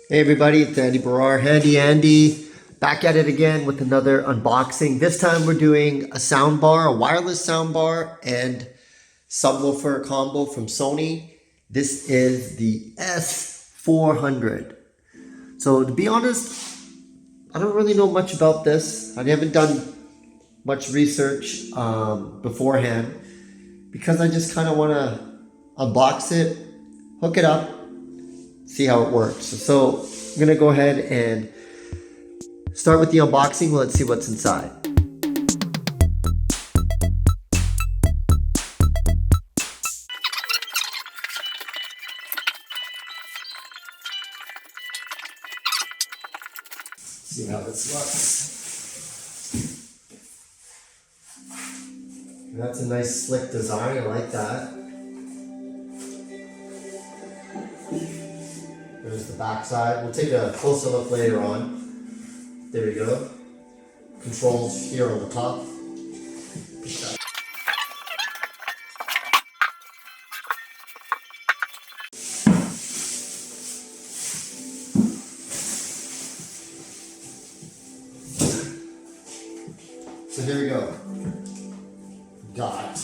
Hey everybody, it's Andy Baryer, Handy Andy, back at it again with another unboxing. This time we're doing a soundbar, a wireless soundbar and subwoofer combo from Sony. This is the S400. So to be honest, I don't really know much about this. I haven't done much research beforehand because I just kind of want to unbox it, hook it up, see how it works. So I'm gonna go ahead and start with the unboxing. Let's see what's inside. See how this looks. That's a nice slick design, I like that. There's the back side. We'll take a closer look later on. There we go. Controls here on the top. So here we go. Got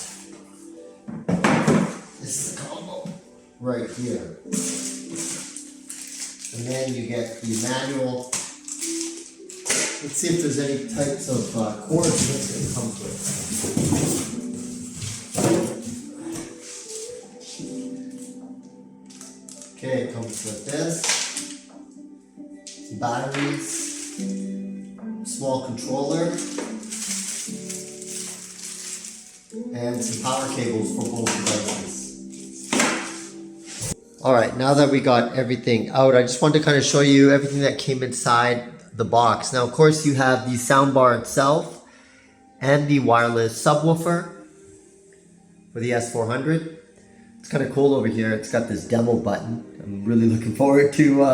this is the combo right here. And then you get the manual. Let's see if there's any types of cords that it comes with. Okay, it comes with this. Some batteries. Small controller. And some power cables for both devices. Alright, now that we got everything out, I just wanted to kind of show you everything that came inside the box. Now, of course, you have the soundbar itself and the wireless subwoofer for the S400. It's kind of cool over here. It's got this demo button. I'm really looking forward to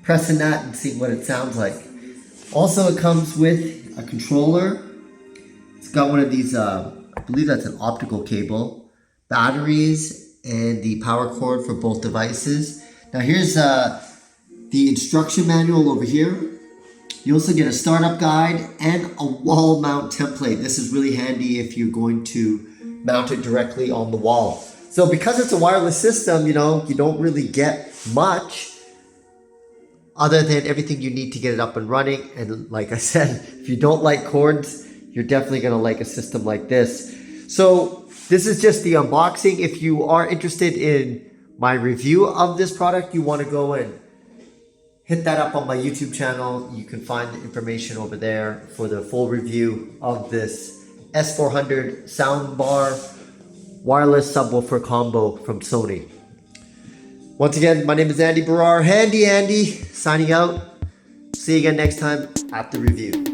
pressing that and seeing what it sounds like. Also, it comes with a controller. It's got one of these, I believe that's an optical cable, batteries, and the power cord for both devices. Now here's the instruction manual over here. You also get a startup guide and a wall mount template. This is really handy if you're going to mount it directly on the wall. So because it's a wireless system, you don't really get much other than everything you need to get it up and running. And like I said, if you don't like cords, you're definitely gonna like a system like this. So this is just the unboxing. If you are interested in my review of this product, you want to go and hit that up on my YouTube channel. You can find the information over there for the full review of this S400 Soundbar wireless subwoofer combo from Sony. Once again, my name is Andy Baryer, Handy Andy, signing out. See you again next time at the review.